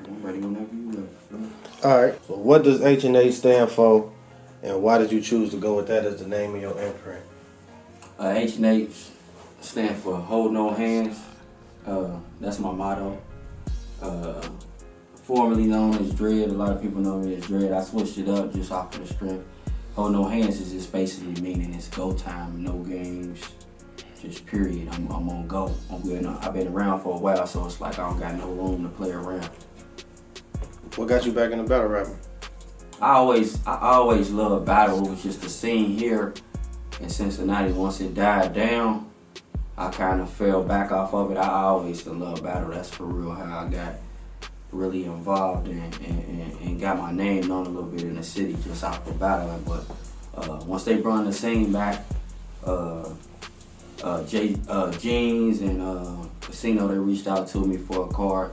I'm ready whenever you ready. All right. So what does H&H stand for, and why did you choose to go with that as the name of your imprint? H.N.H stand for Hold No Hands. That's my motto. Formerly known as Dread. A lot of people know me as Dread. I switched it up just off of the strip. Hold No Hands is just basically meaning it's go time, no games, just period. I'm on go. I've been around for a while, so it's like I don't got no room to play around. What got you back into battle rapping? I always loved battle. It was just the scene here in Cincinnati. Once it died down, I kind of fell back off of it. I always loved battle. That's for real how I got really involved and got my name known a little bit in the city just off of battling. But once they brought the scene back, Jeans and Casino, they reached out to me for a card.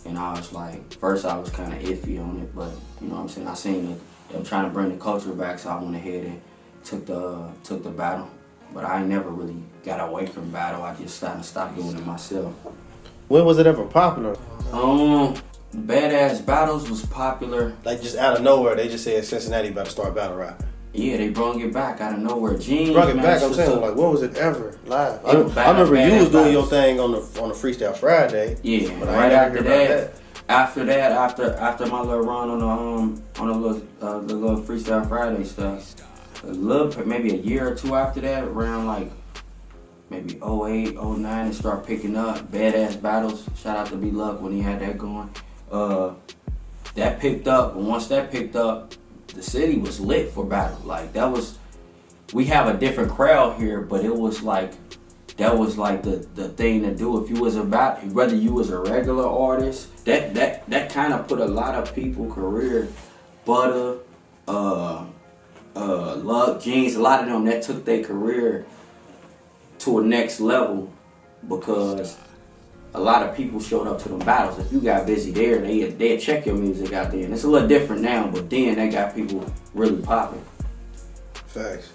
And I was like, first I was kind of iffy on it, but you know what I'm saying? I seen them trying to bring the culture back, so I went ahead and took the battle. But I never really got away from battle. I just kind of stopped doing it myself. When was it ever popular? Badass Battles was popular. Like just out of nowhere, they just said Cincinnati about to start battle rapping. Yeah, they brought it back out of nowhere. Jeans brought it back. I'm saying, like, when was it ever live? I remember you was doing your thing on the Freestyle Friday. Yeah, but right after that. After my little run on the little Freestyle Friday stuff, maybe a year or two after that, around like maybe 08, 09, it started picking up. Badass Battles. Shout out to B Luck when he had that going. That picked up, and once that picked up, the city was lit for battle. Like we have a different crowd here, but it was like, that was like the thing to do. If you was whether you was a regular artist, that kind of put a lot of people career, Butter, Luck, Jeans, a lot of them that took their career to a next level because a lot of people showed up to them battles. If you got busy there, they'd check your music out there. And it's a little different now, but then they got people really popping. Facts.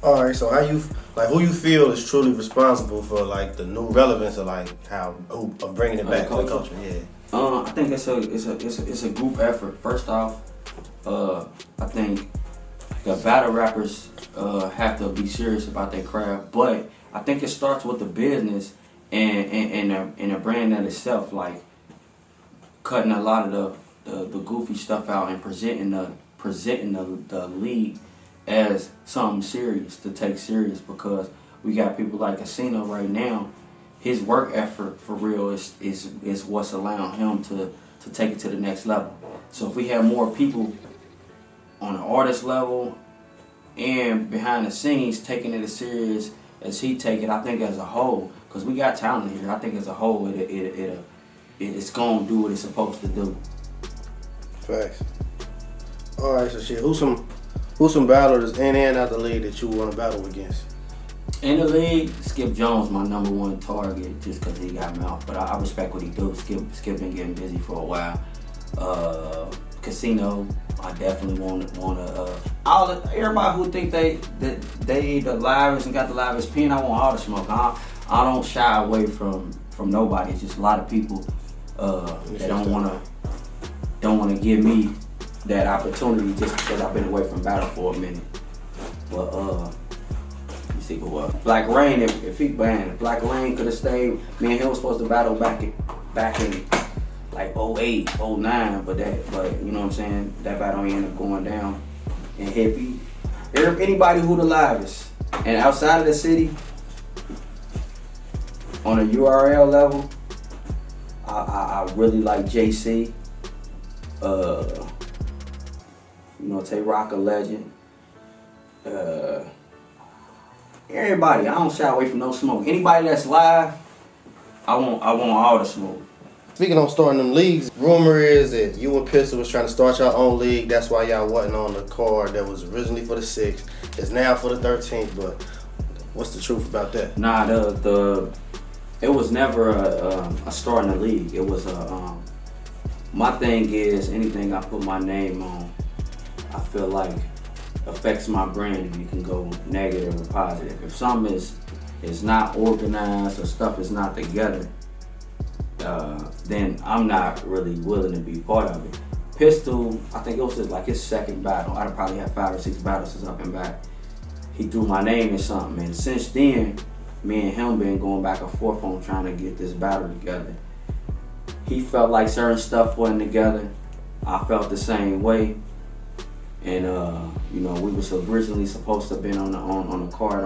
All right, so who you feel is truly responsible for like the new relevance of like of bringing it back to the culture? Yeah. I think it's a group effort. First off, I think the battle rappers have to be serious about their craft, but I think it starts with the business and a brand in itself, like cutting a lot of the goofy stuff out and presenting the league as something serious to take serious, because we got people like Casino right now. His work effort for real is what's allowing him to take it to the next level. So if we have more people on the artist level and behind the scenes taking it as serious as he take it, I think as a whole, because we got talent here, I think as a whole it's gonna do what it's supposed to do. Facts. All right, so shit, who's some battlers in and out the league that you want to battle against? In the league, Skip Jones, my number one target, just because he got mouth. But I respect what he do. Skip been getting busy for a while. Casino, I definitely want to. Everybody who think they the livest and got the livest pen, I want all the smoke. I don't shy away from nobody. It's just a lot of people that don't want to give me that opportunity just because I've been away from battle for a minute. But you see, Black Rain, if he banned, Black Rain could have stayed. Me and him was supposed to battle back in like 08, 09, but you know what I'm saying, that battle ended up going down. And Hippie, anybody who the livest, and outside of the city, on a URL level, I really like JC. Tay Rock a legend. Everybody, I don't shy away from no smoke. Anybody that's live, I want all the smoke. Speaking on starting them leagues, rumor is that you and Pistol was trying to start your own league. That's why y'all wasn't on the card that was originally for the 6th. It's now for the 13th, but what's the truth about that? Nah, it was never a starting a league. It was my thing is, anything I put my name on, I feel like affects my brand, and you can go negative or positive. If something is not organized or stuff is not together, then I'm not really willing to be part of it. Pistol, I think it was just like his second battle. I'd probably had 5 or 6 battles since I've been back. He threw my name in something, and since then, me and him been going back and forth on trying to get this battle together. He felt like certain stuff wasn't together. I felt the same way. And you know, we was originally supposed to have been on the card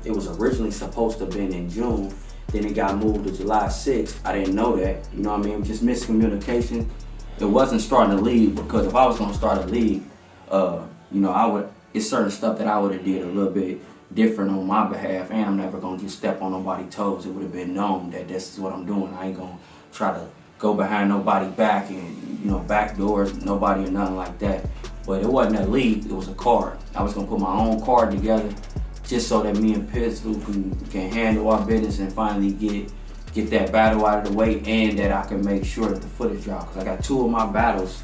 it was originally supposed to have been in June. Then it got moved to July 6th. I didn't know that. You know what I mean? Just miscommunication. It wasn't starting a league, because if I was gonna start a league, you know, it's certain stuff that I would have did a little bit different on my behalf, and I'm never gonna just step on nobody's toes. It would have been known that this is what I'm doing. I ain't gonna try to go behind nobody back and, you know, back doors, nobody or nothing like that. But it wasn't a league, it was a card. I was gonna put my own card together just so that me and Pistol can handle our business and finally get that battle out of the way, and that I can make sure that the footage drops. Cause I got 2 of my battles,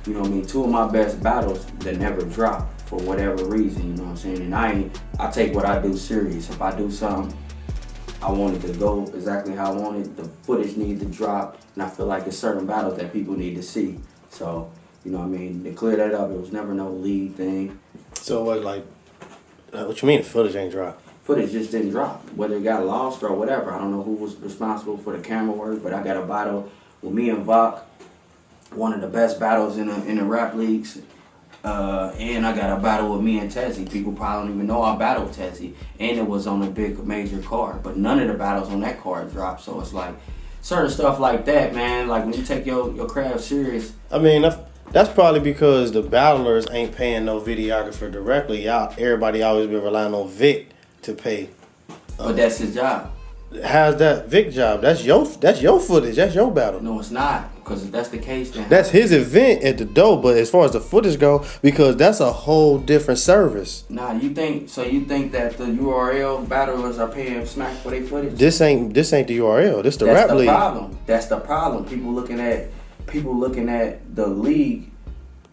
you know what I mean, 2 of my best battles that never drop for whatever reason, you know what I'm saying? And I take what I do serious. If I do something, I want it to go exactly how I want it. The footage needs to drop, and I feel like there's certain battles that people need to see. So, you know what I mean, to clear that up, it was never no league thing. So what you mean the footage ain't dropped? Footage just didn't drop, whether it got lost or whatever. I don't know who was responsible for the camera work, but I got a battle with me and Vok, one of the best battles in the rap leagues. And I got a battle with me and Tezzy. People probably don't even know I battled Tezzy, and it was on a big major card. But none of the battles on that card dropped. So it's like certain stuff like that, man. Like when you take your craft serious. I mean, that's probably because the battlers ain't paying no videographer directly. Everybody always been relying on Vic to pay. But that's his job. How's that Vic job? That's your footage. That's your battle. No, it's not. Because if that's the case, then that's his event at the door. But as far as the footage go, because that's a whole different service. Nah, you think that the URL battlers are paying Smack for their footage? This ain't the URL. This the rap league. That's the problem. People looking at the league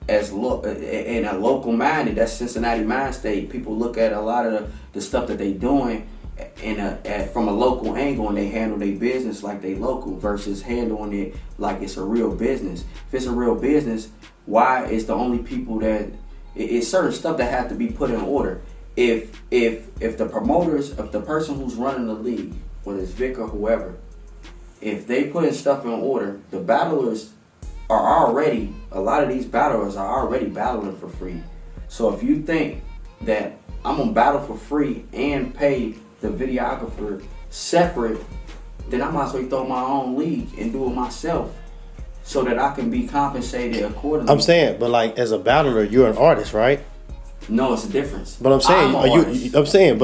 as in a local minded. That's Cincinnati mind state. People look at a lot of the stuff that they doing from a local angle, and they handle their business like they local versus handling it like it's a real business. If it's a real business, why is the only people that it's certain stuff that have to be put in order? If the promoters, if the person who's running the league, whether it's Vic or whoever, if they put stuff in order, the battlers are already, a lot of these battlers are already battling for free. So if you think that I'm gonna battle for free and pay the videographer separate, then I might as well throw my own league and do it myself so that I can be compensated accordingly. I'm saying, but like as a battler, you're an artist, right? No, it's a difference. But I'm saying,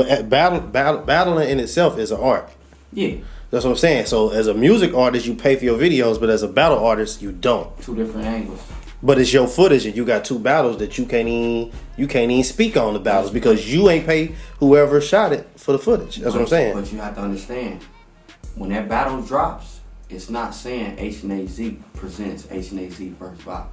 battling in itself is an art. Yeah. That's what I'm saying. So as a music artist, you pay for your videos, but as a battle artist, you don't. 2 different angles. But it's your footage, and you got 2 battles that you can't even speak on the battles because you ain't pay whoever shot it for the footage. That's what I'm saying. But you have to understand, when that battle drops, it's not saying H.N.H. Zeek presents H.N.H. Zeek versus Vok.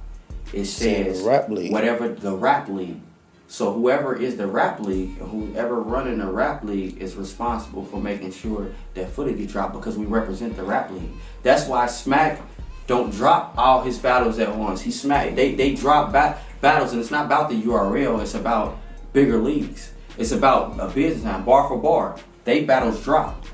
It says rap league. Whatever the rap league. So whoever is the rap league, and whoever running the rap league is responsible for making sure that footage gets dropped because we represent the rap league. That's why Smack don't drop all his battles at once. They drop battles, and it's not about the URL. It's about bigger leagues. It's about a business time, bar for bar. They battles drop.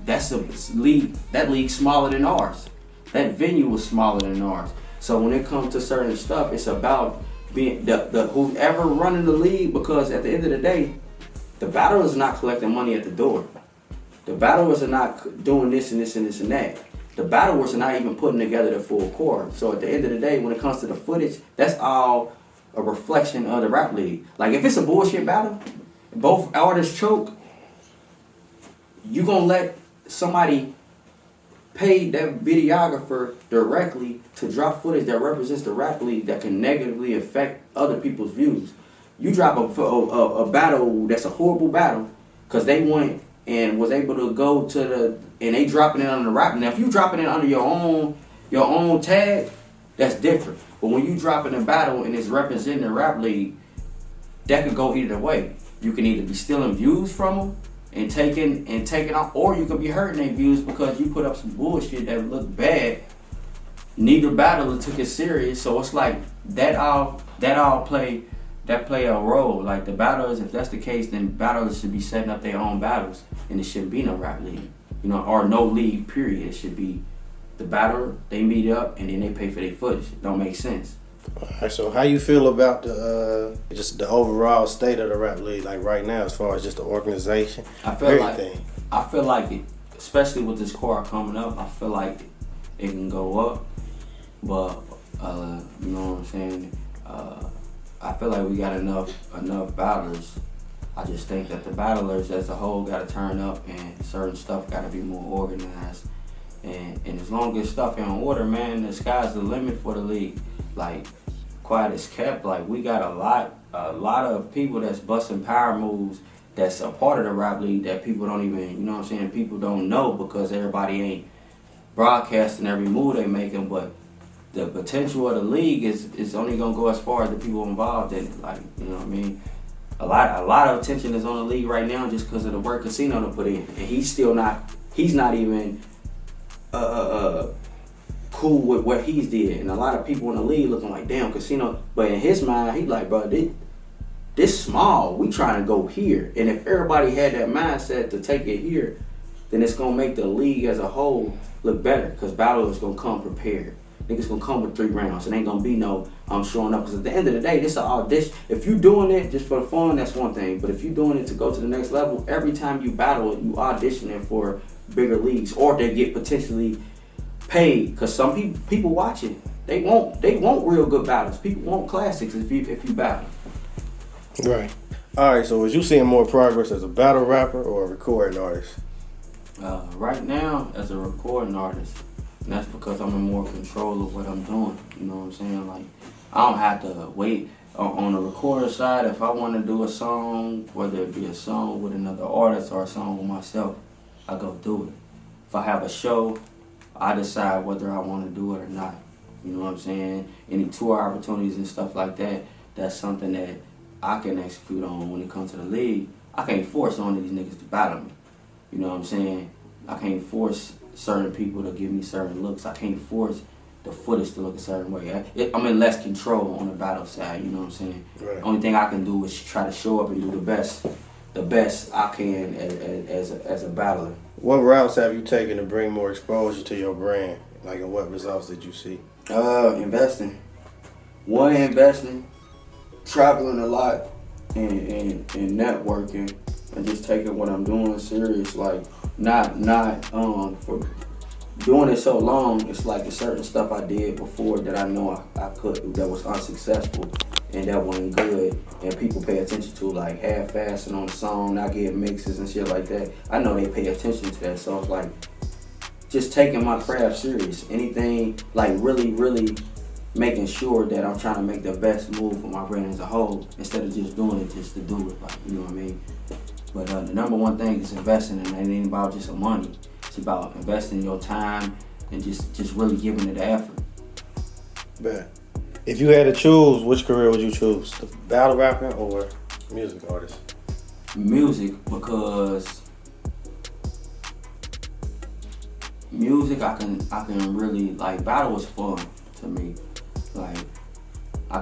That's a league. That league's smaller than ours. That venue was smaller than ours. So when it comes to certain stuff, it's about being the whoever running the league, because at the end of the day, the battlers are not collecting money at the door. The battlers are not doing this and this and this and that. The battlers are not even putting together the full core. So at the end of the day, when it comes to the footage, that's all a reflection of the rap league. Like if it's a bullshit battle, both artists choke, you gonna let somebody pay that videographer directly to drop footage that represents the rap league that can negatively affect other people's views. You drop a battle that's a horrible battle because they went and was able to go to and they dropping it under the rap. Now if you dropping it under your own tag, that's different. But when you dropping a battle and it's representing the rap league, that could go either way. You can either be stealing views from them, and taking off, or you could be hurting their views because you put up some bullshit that looked bad. Neither battler took it serious, so it's like that all play a role. Like the battlers, if that's the case, then battlers should be setting up their own battles, and it shouldn't be no rap league, or no league. Period. It should be the battler. They meet up and then they pay for their footage. It don't make sense. Alright, so how you feel about the just the overall state of the rap league, like right now, as far as just the organization, I feel like it, especially with this core coming up. I feel like it can go up, but you know what I'm saying. I feel like we got enough battlers. I just think that the battlers as a whole got to turn up, and certain stuff got to be more organized. And as long as stuff in order, man, the sky's the limit for the league. Like, quiet as kept, like we got a lot of people that's busting power moves that's a part of the rap league that people don't even, people don't know because everybody ain't broadcasting every move they making, but the potential of the league is only gonna go as far as the people involved in it. Like, you know what I mean? A lot of attention is on the league right now just because of the work Casino to put in, and he's not even cool with what he's did, and a lot of people in the league looking like, damn, Casino. But in his mind, he like, bro, this small, we trying to go here. And if everybody had that mindset to take it here, then it's gonna make the league as a whole look better, because battlers gonna come prepared. Niggas gonna come with 3 rounds. It ain't gonna be no showing up, because at the end of the day, this is an audition. If you doing it just for the fun, that's one thing. But if you doing it to go to the next level, every time you battle, you auditioning for bigger leagues, or they get potentially paid, because some people watching, they want real good battles. People want classics if you battle. Right. All right. So, is you seeing more progress as a battle rapper or a recording artist? Right now, as a recording artist, and that's because I'm in more control of what I'm doing. You know what I'm saying? Like, I don't have to wait on the recorder side. If I want to do a song, whether it be a song with another artist or a song with myself, I go do it. If I have a show, I decide whether I want to do it or not. You know what I'm saying? Any tour opportunities and stuff like that, that's something that I can execute on when it comes to the league. I can't force on these niggas to battle me. You know what I'm saying? I can't force certain people to give me certain looks. I can't force the footage to look a certain way. I'm in less control on the battle side, you know what I'm saying? Right. Only thing I can do is try to show up and do the best I can as a battler. What routes have you taken to bring more exposure to your brand? Like, and what results did you see? Investing. Investing, traveling a lot, and networking, and just taking what I'm doing serious. Like, not for doing it so long. It's like a certain stuff I did before that I know I could, that was unsuccessful and that wasn't good, and people pay attention to, like half-assing on the song, not getting mixes and shit like that. I know they pay attention to that, so it's like just taking my craft serious. Anything, like really making sure that I'm trying to make the best move for my brand as a whole, instead of just doing it just to do it, like, you know what I mean? But the number one thing is investing, and it ain't about just the money. It's about investing your time and just really giving it the effort. Bet. If you had to choose, which career would you choose? The battle rapping or music artist? Music, because music I can really, like, battle is fun to me. Like, a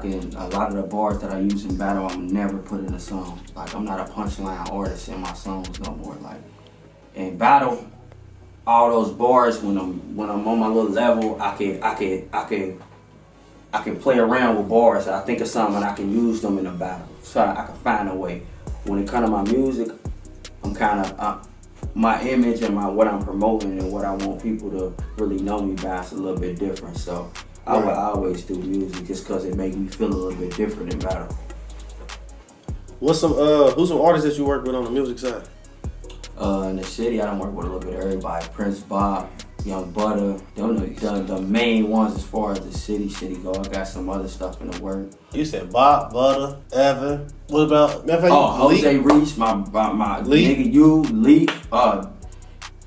lot of the bars that I use in battle, I'm never put in a song. Like, I'm not a punchline artist in my songs no more. Like, in battle, all those bars, when I'm on my little level, I can play around with bars. I think of something and I can use them in a battle. So I can find a way. When it comes to my music, I'm kind of my image and what I'm promoting and what I want people to really know me by is a little bit different. So I would always do music just because it makes me feel a little bit different in battle. Who's some artists that you work with on the music side? In the city, I done work with a little bit of everybody. Prince Bob, Young Butter, the main ones as far as the city go. I got some other stuff in the work. You said Bob, Butter, Evan. What about Jose, Reece, my nigga Leak.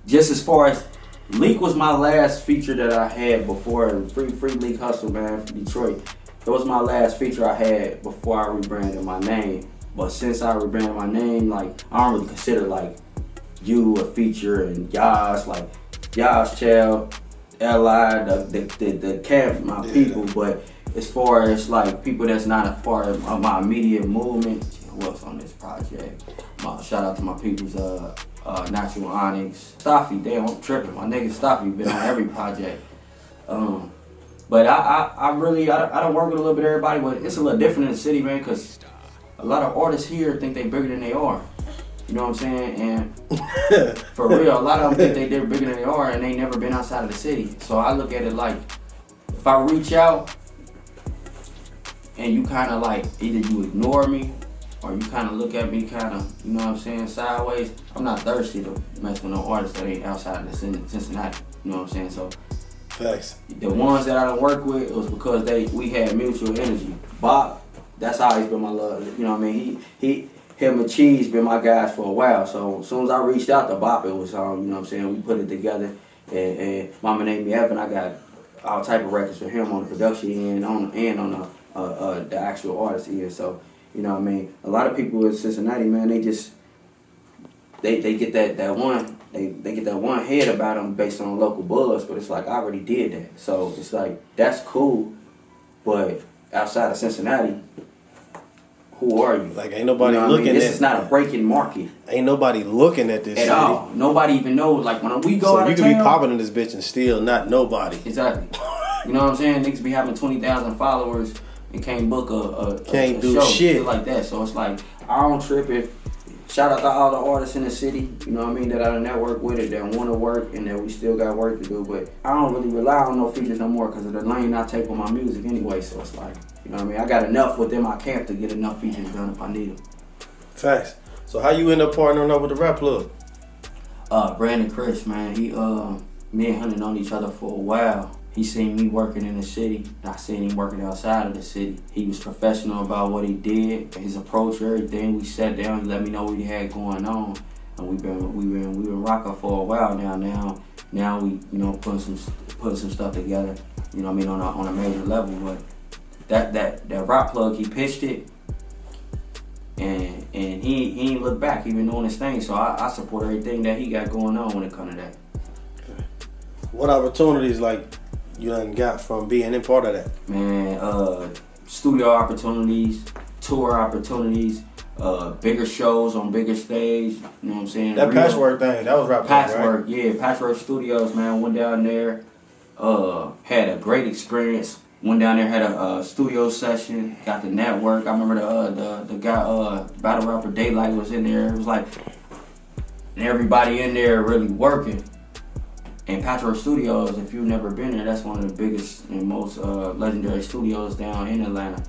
Just as far as Leak was my last feature that I had before Free Leak Hustle, man, from Detroit. It was my last feature I had before I rebranded my name. But since I rebranded my name, like, I don't really consider, like, you a feature and Yas, like Yas, Child, Li, the camp, my people. But as far as like people that's not a part of my immediate movement, who else on this project? Shout out to my people's Natural Onyx, Staffy. Damn, I'm tripping. My nigga Staffy been on every project. But I really don't work with a little bit of everybody, but it's a little different in the city, man, because a lot of artists here think they bigger than they are. You know what I'm saying? And for real, a lot of them think they're bigger than they are, and they never been outside of the city. So I look at it like, if I reach out and you kind of like, either you ignore me or you kind of look at me kind of, you know what I'm saying, sideways, I'm not thirsty to mess with no artists that ain't outside of the Cincinnati. You know what I'm saying? So facts. The ones that I don't work with, it was because we had mutual energy. Bob, that's always been my love. You know what I mean? Him and Cheese been my guys for a while. So as soon as I reached out to Bop, it was you know what I'm saying, we put it together. And Mama named me Evan. I got all type of records for him on the production end on the actual artist end. So, you know what I mean? A lot of people in Cincinnati, man, they just they get that one they get that one head about them based on local buzz, but it's like I already did that. So it's like that's cool, but outside of Cincinnati, who are you? Like ain't nobody looking at this is not a breaking market. Ain't nobody looking at this at city. All. Nobody even knows. Like when we go out of town, you could be popping in this bitch and still not nobody. Exactly. You know what I'm saying? Niggas be having 20,000 followers and can't book a do show, shit like that. So it's like I don't trip if. Shout out to all the artists in the city, you know what I mean, that I network with it, that want to work, and that we still got work to do. But I don't really rely on no features no more because of the lane I take on my music anyway. So it's like, you know what I mean, I got enough within my camp to get enough features done if I need them. Facts. So how you end up partnering up with the rap plug? Brandon Chris, man, me and him known each other for a while. He seen me working in the city. I seen him working outside of the city. He was professional about what he did, his approach, everything. We sat down. He let me know what he had going on, and we've been rocking for a while now. Now we putting some stuff together. You know what I mean, on a major level. But that rap plug, he pitched it, and he ain't look back. He been doing his thing. So I support everything that he got going on when it comes to that. What opportunities you done got from being in part of that? Man, studio opportunities, tour opportunities, bigger shows on bigger stage, you know what I'm saying? That Patchwork thing, that was rap Patchwork, right? Yeah, Patchwork Studios, man, went down there, had a great experience, went down there, had a studio session, got the network. I remember the guy, battle rapper Daylight was in there. It was like everybody in there really working. And Patchwork Studios, if you've never been there, that's one of the biggest and most legendary studios down in Atlanta.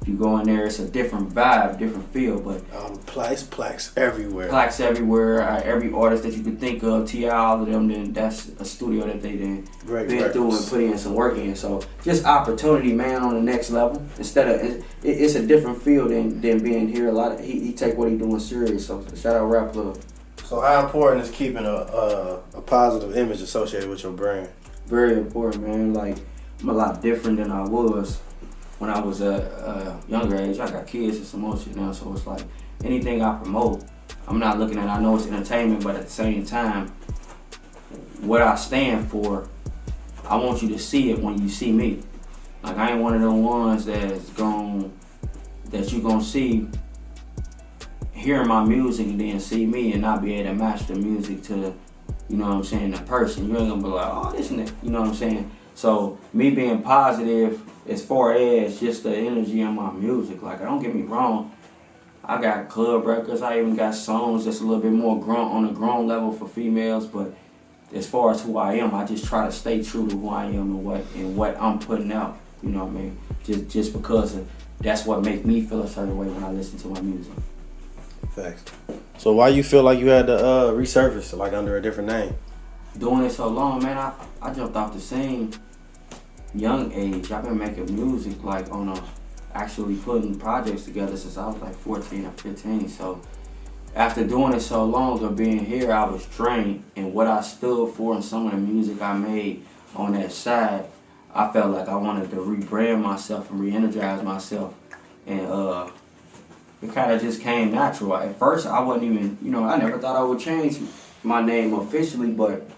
If you go in there, it's a different vibe, different feel, but plaques everywhere. Plaques everywhere. Every artist that you could think of, T.I., all of them, then that's a studio that they then been through and put in some work in. So just opportunity, man, on the next level. Instead of it's a different feel than being here. A lot of he take what he doing serious. So shout out Rap Club. So how important is keeping a positive image associated with your brand? Very important, man. Like, I'm a lot different than I was when I was a younger age. I got kids and some more shit now, so it's like anything I promote, I'm not looking at it. I know it's entertainment, but at the same time, what I stand for, I want you to see it when you see me. Like, I ain't one of them ones that you gonna see hearing my music and then see me and not be able to match the music to, you know what I'm saying, the person. You ain't gonna be like, oh, this and that, you know what I'm saying? So me being positive as far as just the energy in my music, like, don't get me wrong, I got club records, I even got songs that's a little bit more on a grown level for females, but as far as who I am, I just try to stay true to who I am and what I'm putting out, you know what I mean? Just because that's what makes me feel a certain way when I listen to my music. Facts. So why you feel like you had to resurface under a different name? Doing it so long, man, I jumped off the scene young age. I've been making music actually putting projects together since I was like 14 or 15. So after doing it so long of being here, I was drained, and what I stood for and some of the music I made on that side, I felt like I wanted to rebrand myself and re-energize myself, and it kind of just came natural. At first, I wasn't even, I never thought I would change my name officially, but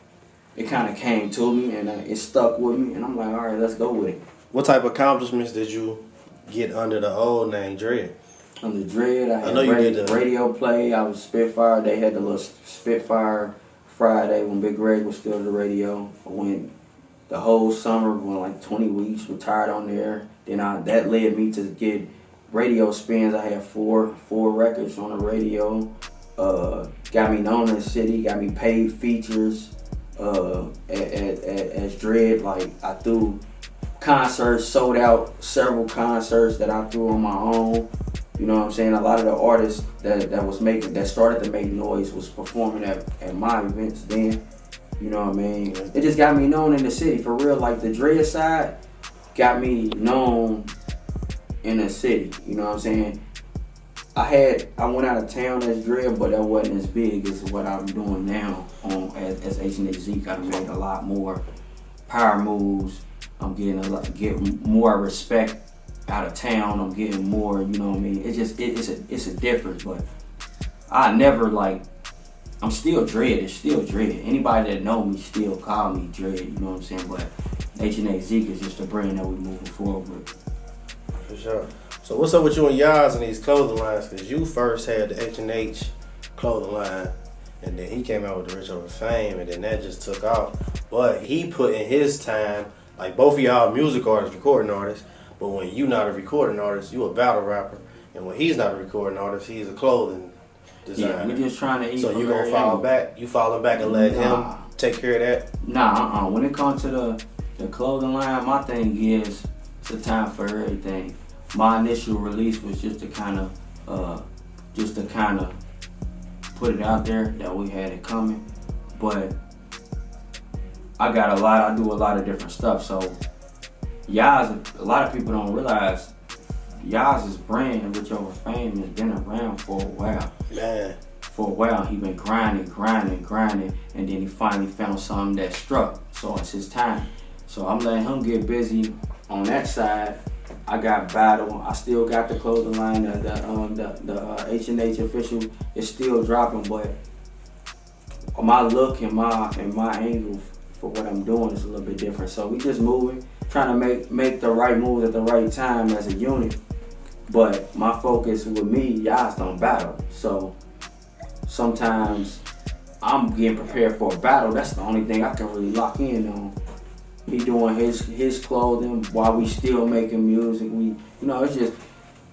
it kind of came to me and it stuck with me, and I'm like, all right, let's go with it. What type of accomplishments did you get under the old name Dread? Under Dread, I had know you did the radio play. I was Spitfire. They had the little Spitfire Friday when Big Greg was still the radio. I went the whole summer, went like 20 weeks, retired on there. Then that led me to get radio spins. I had four records on the radio. Got me known in the city, got me paid features as Dread. Like, I threw concerts, sold out several concerts that I threw on my own. You know what I'm saying? A lot of the artists that started to make noise was performing at my events then. You know what I mean? It just got me known in the city for real. Like, the Dread side got me known in the city. You know what I'm saying? I went out of town as Dread, but that wasn't as big as what I'm doing now as H.N.H Zeek. I made a lot more power moves. I'm getting more respect out of town. I'm getting more, you know what I mean? It's a difference, but I never I'm still Dread. It's still Dread. Anybody that know me still call me Dread, you know what I'm saying? But H.N.H Zeek is just a brand that we're moving forward with. For sure. So what's up with you and Yaz and these clothing lines? Because you first had the H.N.H clothing line, and then he came out with the Rich Over Fame, and then that just took off. But he put in his time, like both of y'all music artists, recording artists, but when you not a recording artist, you a battle rapper. And when he's not a recording artist, he's a clothing designer. Yeah, we're just trying to eat. So you gonna fall back? You falling back and let him take care of that? Nah, when it comes to the clothing line, my thing is it's a time for everything. My initial release was just to kind of put it out there that we had it coming, but I do a lot of different stuff. So Yaz, a lot of people don't realize Yaz's brand, Rich Over Fame, has been around for a while. Man. For a while, he been grinding, and then he finally found something that struck. So it's his time. So I'm letting him get busy on that side. I got battle. I still got the clothing line. The H.N.H official is still dropping, but my look and my angle for what I'm doing is a little bit different. So we just moving, trying to make the right moves at the right time as a unit. But my focus with me, y'all don't battle. So sometimes I'm getting prepared for a battle. That's the only thing I can really lock in on. He doing his clothing while we still making music. It's just,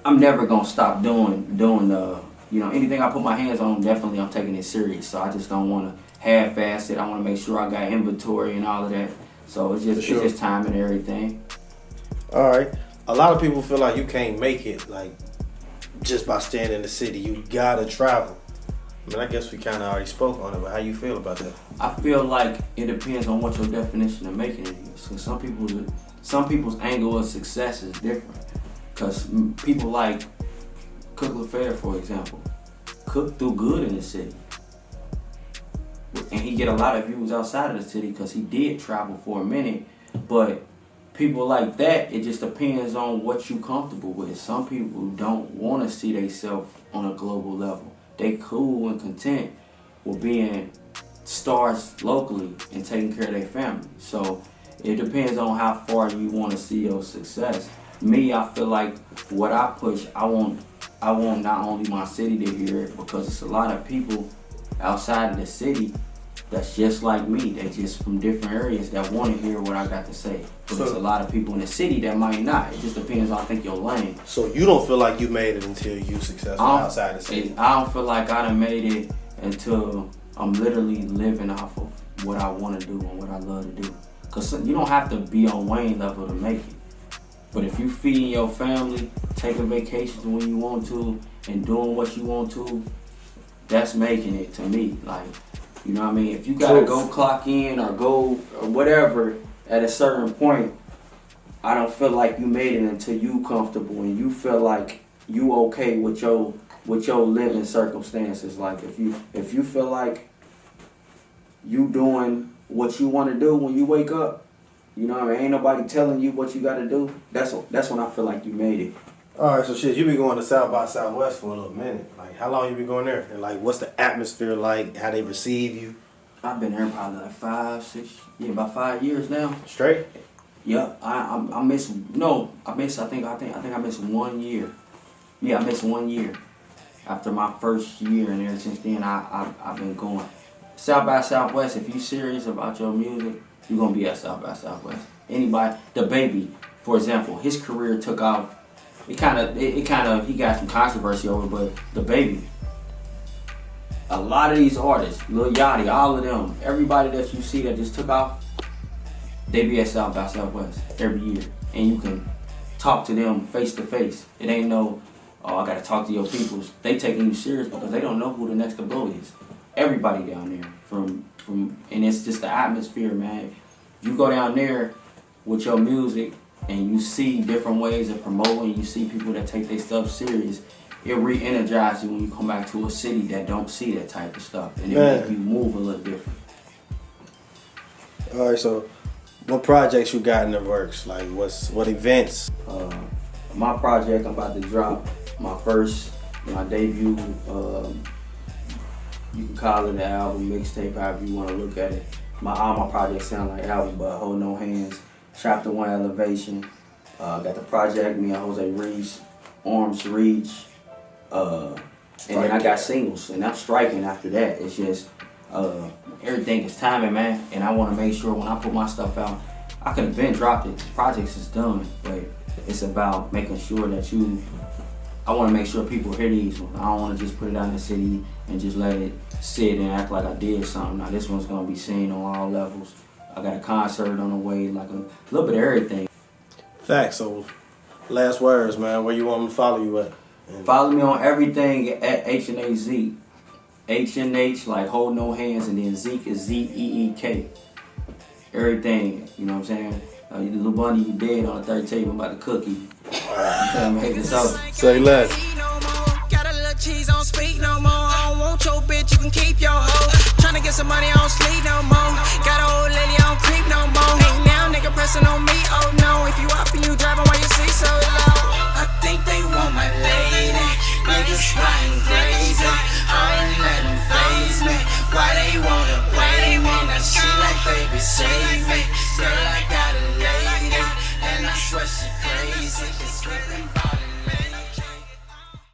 I'm never gonna stop doing the, anything I put my hands on, definitely I'm taking it serious. So I just don't wanna half-ass it. I wanna make sure I got inventory and all of that. So it's just time and everything. All right. A lot of people feel like you can't make it just by staying in the city. You gotta travel. I mean, I guess we kind of already spoke on it, but how you feel about that? I feel like it depends on what your definition of making it is. So some people's angle of success is different. Because people like Cook LaFair, for example. Cook do good in the city. And he get a lot of views outside of the city because he did travel for a minute. But people like that, it just depends on what you comfortable with. Some people don't want to see themselves on a global level. They cool and content with being stars locally and taking care of their family. So it depends on how far you want to see your success. Me, I feel like what I push, I want not only my city to hear it, because it's a lot of people outside of the city that's just like me. They just from different areas that want to hear what I got to say. But there's a lot of people in the city that might not. It just depends on, I think, your lane. So you don't feel like you made it until you successful outside the city? I don't feel like I done made it until I'm literally living off of what I want to do and what I love to do. Because you don't have to be on Wayne level to make it. But if you feeding your family, taking vacations when you want to, and doing what you want to, that's making it to me. Like, you know what I mean? If you gotta go clock in or go or whatever at a certain point, I don't feel like you made it until you comfortable and you feel like you okay with your living circumstances. Like if you feel like you doing what you want to do when you wake up, you know what I mean? Ain't nobody telling you what you gotta do. That's when I feel like you made it. All right, so shit, you been going to South by Southwest for a little minute. Like, how long you been going there? And like, what's the atmosphere like? How they receive you? I've been here probably like 5, 6, yeah, about 5 years now. Straight? Yeah, I missed. No, I missed. I think I missed 1 year. Yeah, I missed 1 year after my first year, and ever since then I've been going. South by Southwest. If you serious about your music, you're gonna be at South by Southwest. Anybody, the baby, for example, his career took off. It kind of he got some controversy over, but the baby. A lot of these artists, Lil Yachty, all of them, everybody that you see that just took off, they be at South by Southwest every year, and you can talk to them face to face. It ain't no, oh, I gotta talk to your peoples. They taking you serious because they don't know who the next to blow is. Everybody down there, from, and it's just the atmosphere, man. You go down there with your music, and you see different ways of promoting. You see people that take their stuff serious. It re-energizes you when you come back to a city that don't see that type of stuff, and it make you move a little different. All right, so what projects you got in the works? Like what events? My project, I'm about to drop my debut. You can call it an album, mixtape, however you want to look at it. All my projects sound like album, but Hold No Hands, Chapter 1 Elevation. Got the project, me and José Reece, Arms Reach. And then I got singles, and I'm striking after that. It's just everything is timing, man. And I want to make sure when I put my stuff out, I could have been dropped it. The projects is done, but it's about making sure that I want to make sure people hear these ones. I don't want to just put it out in the city and just let it sit and act like I did something. Now this one's gonna be seen on all levels. I got a concert on the way, like a little bit of everything. Facts. So, last words, man. Where you want me to follow you at? Follow me on everything at H.N.H Zeek. H.N.H like Hold No Hands, and then Zeek is Zeek. Everything, you know what I'm saying? Little bunny, you dead on the third table, I'm about to cook you. Make this over. Say less. Got a little cheese, don't speak no more. I don't want your bitch, you can keep your hoe. Tryna get some money, I don't sleep no more. Got a old lady, I don't creep